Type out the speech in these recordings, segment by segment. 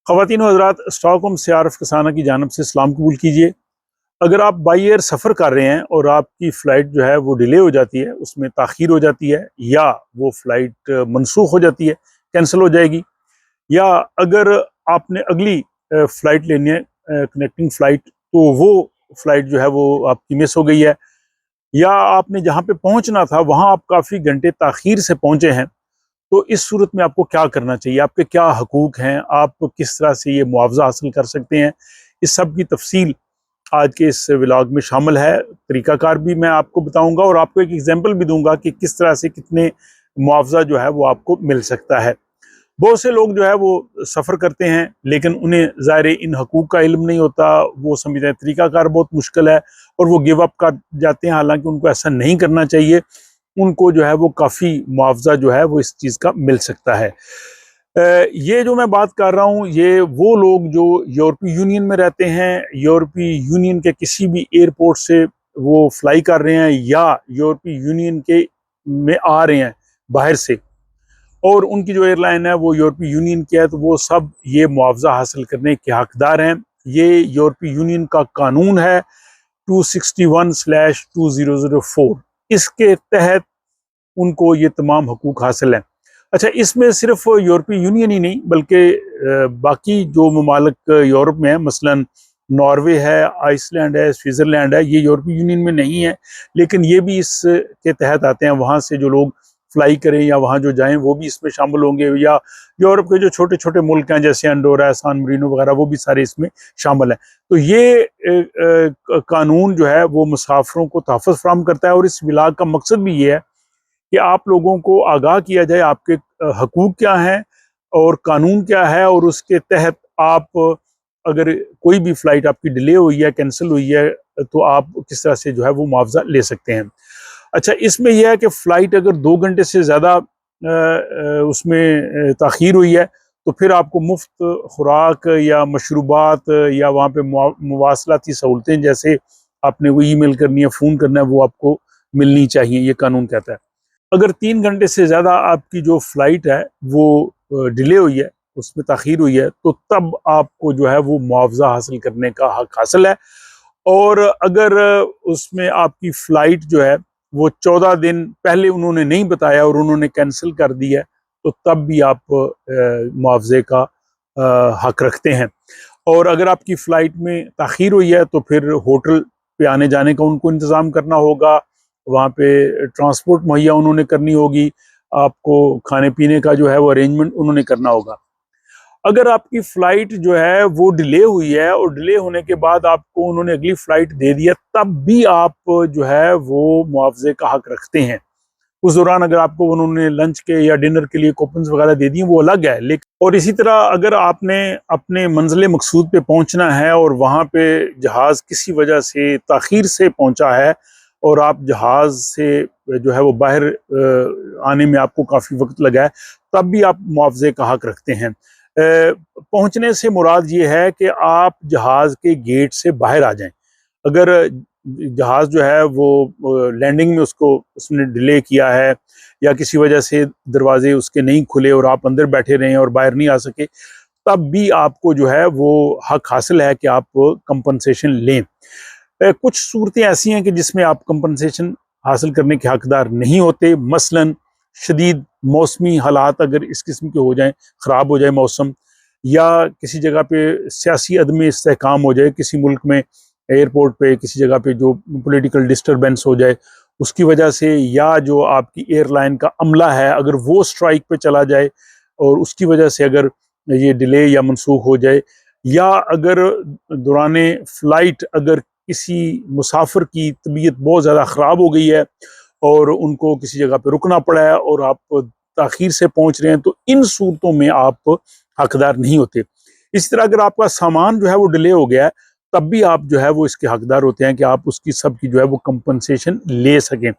ख़वातीन व हज़रात, स्टॉकहोम से आरफ कसाना की जानिब से सलाम कबूल कीजिए। अगर आप बाई एयर सफ़र कर रहे हैं और आपकी फ़्लाइट जो है वो डिले हो जाती है, उसमें ताख़ीर हो जाती है या वो फ़्लाइट मनसूख हो जाती है, कैंसिल हो जाएगी, या अगर आपने अगली फ़्लाइट लेनी है कनेक्टिंग फ़्लाइट, तो वो फ़्लाइट जो है वो आपकी मिस हो गई है, या आपने जहाँ पे पहुँचना था वहाँ आप काफ़ी घंटे ताख़ीर से पहुँचे हैं, तो इस सूरत में आपको क्या करना चाहिए, आपके क्या हकूक़ हैं, आप किस तरह से ये मुआवजा हासिल कर सकते हैं। इस सब की तफसील आज के इस व्लॉग में शामिल है। तरीक़ाकार भी मैं आपको बताऊंगा और आपको एक एग्जांपल भी दूंगा कि किस तरह से कितने मुआवजा जो है वो आपको मिल सकता है। बहुत से लोग जो है वो सफ़र करते हैं लेकिन उन्हें ज़ाहिर इन हकूक़ का इल्म नहीं होता, वो समझते हैं तरीक़ाकार बहुत मुश्किल है और वो गिव अप कर जाते हैं, हालांकि उनको ऐसा नहीं करना चाहिए। उनको जो है वो काफ़ी मुआवजा जो है वो इस चीज़ का मिल सकता है। ये जो मैं बात कर रहा हूँ, ये वो लोग जो यूरोपीय यूनियन में रहते हैं, यूरोपीय यूनियन के किसी भी एयरपोर्ट से वो फ्लाई कर रहे हैं या यूरोपीय यूनियन के में आ रहे हैं बाहर से, और उनकी जो एयरलाइन है वो यूरोपीय यूनियन की है, तो वो सब ये मुआवजा हासिल करने के हकदार हैं। ये यूरोपीय यूनियन का कानून है 261/2004, इसके तहत उनको ये तमाम हकूक़ हासिल हैं। अच्छा, इसमें सिर्फ यूरोपीय यूनियन ही नहीं बल्कि बाकी जो ममालिक यूरोप में है, मसलन नॉर्वे है, आइसलैंड है, स्विट्ज़रलैंड है, ये यूरोपीय यूनियन में नहीं है लेकिन ये भी इसके तहत आते हैं। वहाँ से जो लोग फ्लाई करें या वहाँ जो जाएं वो भी इसमें शामिल होंगे, या यूरोप के जो छोटे छोटे मुल्क हैं जैसे अंडोरा, सान मरीनो वगैरह, वो भी सारे इसमें शामिल हैं। तो ये कानून जो है वो मुसाफिरों को तहफ़्फ़ुज़ फ़राहम करता है, और इस व्लॉग का मकसद भी ये है कि आप लोगों को आगाह किया जाए आपके हकूक़ क्या हैं और कानून क्या है, और उसके तहत आप अगर कोई भी फ़्लाइट आपकी डिले हुई है, कैंसिल हुई है, तो आप किस तरह से जो है वो मुआवजा ले सकते हैं। अच्छा, इसमें यह है कि फ़्लाइट अगर 2 घंटे से ज़्यादा उसमें ताख़ीर हुई है, तो फिर आपको मुफ्त खुराक या मशरूबात या वहाँ पे मुवासलाती सहूलतें, जैसे आपने वो ईमेल करनी है, फ़ोन करना है, वो आपको मिलनी चाहिए, ये कानून कहता है। अगर 3 घंटे से ज़्यादा आपकी जो फ़्लाइट है वो डिले हुई है, उसमें ताख़ीर हुई है, तो तब आपको जो है वो मुआवजा हासिल करने का हक़ हासिल है। और अगर उसमें आपकी फ़्लाइट जो है वो 14 दिन पहले उन्होंने नहीं बताया और उन्होंने कैंसिल कर दी है, तो तब भी आप मुआवजे का हक़ रखते हैं। और अगर आपकी फ़्लाइट में ताख़ीर हुई है तो फिर होटल पे आने जाने का उनको इंतज़ाम करना होगा, वहाँ पे ट्रांसपोर्ट मुहैया उन्होंने करनी होगी, आपको खाने पीने का जो है वो अरेंजमेंट उन्होंने करना होगा। अगर आपकी फ़्लाइट जो है वो डिले हुई है और डिले होने के बाद आपको उन्होंने अगली फ़्लाइट दे दी है, तब भी आप जो है वो मुआवजे का हक़ रखते हैं। उस दौरान अगर आपको उन्होंने लंच के या डिनर के लिए कूपन्स वगैरह दे दिए, वो अलग है। लेकिन और इसी तरह अगर आपने अपने मंज़िल मक़सूद पे पहुंचना है और वहाँ पे जहाज़ किसी वजह से ताख़ीर से पहुंचा है और आप जहाज़ से जो है वो बाहर आने में आपको काफ़ी वक्त लगा है, तब भी आप मुआवजे का हक़ रखते हैं। पहुंचने से मुराद ये है कि आप जहाज़ के गेट से बाहर आ जाएं। अगर जहाज़ जो है वो लैंडिंग में उसने डिले किया है या किसी वजह से दरवाजे उसके नहीं खुले और आप अंदर बैठे रहे और बाहर नहीं आ सके, तब भी आपको जो है वो हक़ हासिल है कि आप कंपनसेशन लें। कुछ सूरतें ऐसी हैं कि जिसमें आप कंपनसेशन हासिल करने के हकदार नहीं होते, मसलन शदीद मौसमी हालात अगर इस किस्म के हो जाएं, ख़राब हो जाए मौसम, या किसी जगह पे सियासी अदम इस्तेहकाम हो जाए, किसी मुल्क में एयरपोर्ट पे किसी जगह पे जो पॉलिटिकल डिस्टर्बेंस हो जाए उसकी वजह से, या जो आपकी एयरलाइन का अमला है अगर वो स्ट्राइक पे चला जाए और उसकी वजह से अगर ये डिले या मनसूख हो जाए, या अगर दौरान फ़्लाइट अगर किसी मुसाफिर की तबीयत बहुत ज़्यादा ख़राब हो गई है और उनको किसी जगह पे रुकना पड़ा है और आप ताख़ीर से पहुंच रहे हैं, तो इन सूरतों में आप हकदार नहीं होते। इसी तरह अगर आपका सामान जो है वो डिले हो गया है, तब भी आप जो है वो इसके हकदार होते हैं कि आप उसकी सब की जो है वो कंपनसेशन ले सकें।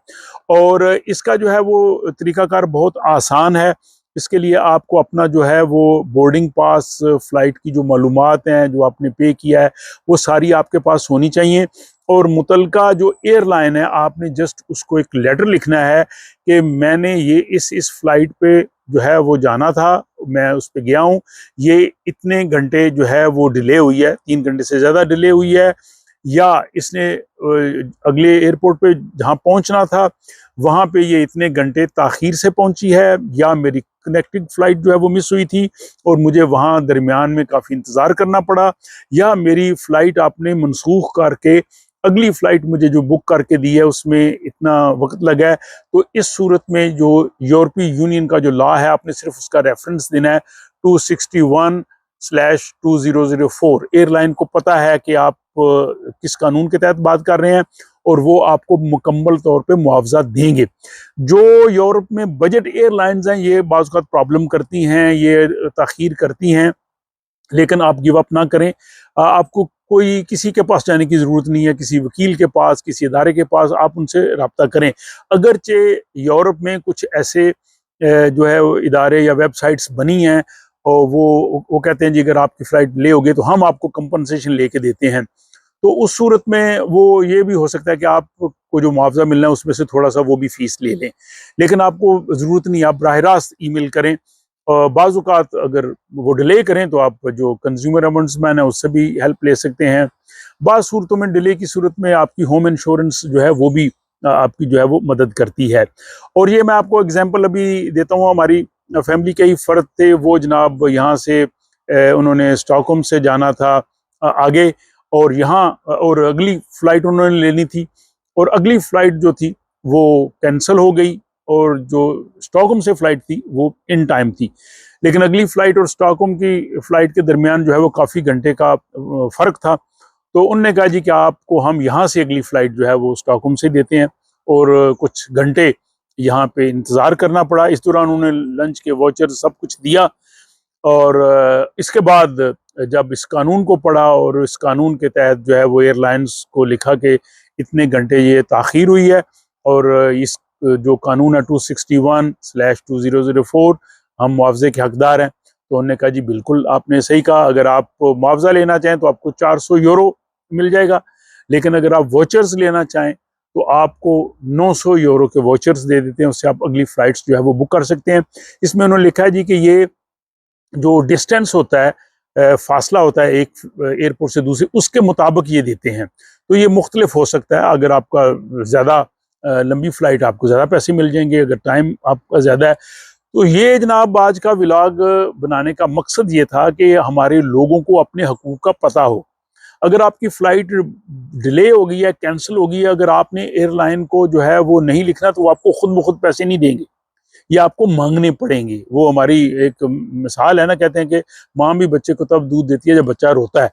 और इसका जो है वो तरीक़ाकार बहुत आसान है। इसके लिए आपको अपना जो है वो बोर्डिंग पास, फ़्लाइट की जो मालूमात हैं, जो आपने पे किया है, वो सारी आपके पास होनी चाहिए। और मुतलका जो एयरलाइन है आपने जस्ट उसको एक लेटर लिखना है कि मैंने ये इस फ्लाइट पे जो है वो जाना था, मैं उस पे गया हूँ, ये इतने घंटे जो है वो डिले हुई है, 3 घंटे से ज़्यादा डिले हुई है, या इसने अगले एयरपोर्ट पे जहाँ पहुँचना था वहाँ पे ये इतने घंटे ताख़ीर से पहुँची है, या मेरी कनेक्टिंग फ़्लाइट जो है वो मिस हुई थी और मुझे वहाँ दरमियान में काफ़ी इंतज़ार करना पड़ा, या मेरी फ़्लाइट आपने मनसूख करके अगली फ़्लाइट मुझे जो बुक करके दी है उसमें इतना वक्त लगा है। तो इस सूरत में जो यूरोपीय यूनियन का जो लॉ है आपने सिर्फ उसका रेफरेंस देना है 261/2004। एयरलाइन को पता है कि आप किस कानून के तहत बात कर रहे हैं और वो आपको मुकम्मल तौर पे मुआवजा देंगे। जो यूरोप में बजट एयरलाइंस हैं ये बाज़ औक़ात प्रॉब्लम करती हैं, ये ताख़ीर करती हैं, लेकिन आप गिव अप ना करें। आपको कोई किसी के पास जाने की ज़रूरत नहीं है, किसी वकील के पास, किसी इदारे के पास आप उनसे रब्ता करें। अगरचे यूरोप में कुछ ऐसे जो है वो इदारे या वेबसाइट्स बनी हैं और वो कहते हैं जी अगर आपकी फ़्लाइट डिले हो गई तो हम आपको कंपनसेशन लेके देते हैं। तो उस सूरत में वो ये भी हो सकता है कि आपको जो मुआवजा मिलना है उसमें से थोड़ा सा वो भी फीस ले लें, लेकिन आपको ज़रूरत नहीं, आप बराह रास्त ईमेल करें। बाज़ औक़ात अगर वो डिले करें तो आप जो कंज्यूमर ओम्बुड्समैन है उससे भी हेल्प ले सकते हैं। बाज़ सूरतों में डिले की सूरत में आपकी होम इंश्योरेंस जो है वो भी आपकी जो है वो मदद करती है। और ये मैं आपको एग्जांपल अभी देता हूँ, हमारी फैमिली के ही फ़र्द थे, वो जनाब यहाँ से उन्होंने स्टॉकहोम से जाना था आगे, और यहाँ और अगली फ़्लाइट उन्होंने लेनी थी और अगली फ़्लाइट जो थी वो कैंसल हो गई और जो स्टॉकहोम से फ़्लाइट थी वो इन टाइम थी, लेकिन अगली फ़्लाइट और स्टॉकहोम की फ़्लाइट के दरमियान जो है वो काफ़ी घंटे का फ़र्क था। तो उन्होंने कहा जी कि आपको हम यहाँ से अगली फ़्लाइट जो है वो स्टॉकहोम से देते हैं, और कुछ घंटे यहाँ पे इंतज़ार करना पड़ा। इस दौरान उन्होंने लंच के वाउचर सब कुछ दिया, और इसके बाद जब इस कानून को पढ़ा और इस कानून के तहत जो है वो एयरलाइंस को लिखा कि इतने घंटे ये ताख़ीर हुई है, और इस जो कानून है 261/2004 हम मुआवजे के हकदार हैं। तो उन्होंने कहा जी बिल्कुल आपने सही कहा, अगर आप मुआवजा लेना चाहें तो आपको 400 यूरो मिल जाएगा, लेकिन अगर आप वाउचर्स लेना चाहें तो आपको 900 यूरो के वाउचर्स दे देते हैं, उससे आप अगली फ़्लाइट्स जो है वो बुक कर सकते हैं। इसमें उन्होंने लिखा है जी कि ये जो डिस्टेंस होता है, फासला होता है एक एयरपोर्ट से दूसरे, उसके मुताबिक ये देते हैं। तो ये मुख्तलिफ हो सकता है, अगर आपका ज़्यादा लंबी फ़्लाइट आपको ज़्यादा पैसे मिल जाएंगे, अगर टाइम आपका ज़्यादा है। तो ये जनाब आज का व्लॉग बनाने का मकसद ये था कि हमारे लोगों को अपने हकूक़ का पता हो। अगर आपकी फ़्लाइट डिले हो गई है, कैंसिल हो गई है, अगर आपने एयरलाइन को जो है वो नहीं लिखना तो वो आपको खुद ब खुद पैसे नहीं देंगे, ये आपको मांगने पड़ेंगे। वो हमारी एक मिसाल है ना, कहते हैं कि माँ भी बच्चे को तब दूध देती है जब बच्चा रोता है।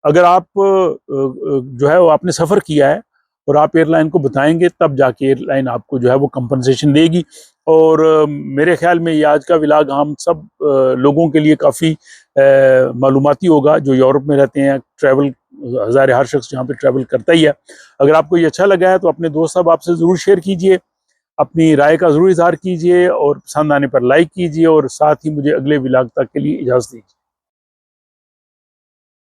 अगर आप जो है वो आपने सफ़र किया है और आप एयरलाइन को बताएंगे तब जाके एयरलाइन आपको जो है वो कंपनसेशन देगी। और मेरे ख्याल में ये आज का व्लॉग हम सब लोगों के लिए काफ़ी मालूमाती होगा जो यूरोप में रहते हैं, ट्रैवल हज़ार हर शख्स यहाँ पे ट्रैवल करता ही है। अगर आपको ये अच्छा लगा है तो अपने दोस्त साहब आपसे ज़रूर शेयर कीजिए, अपनी राय का ज़रूर इज़हार कीजिए और पसंद आने पर लाइक कीजिए, और साथ ही मुझे अगले व्लॉग तक के लिए इजाज़त दीजिए।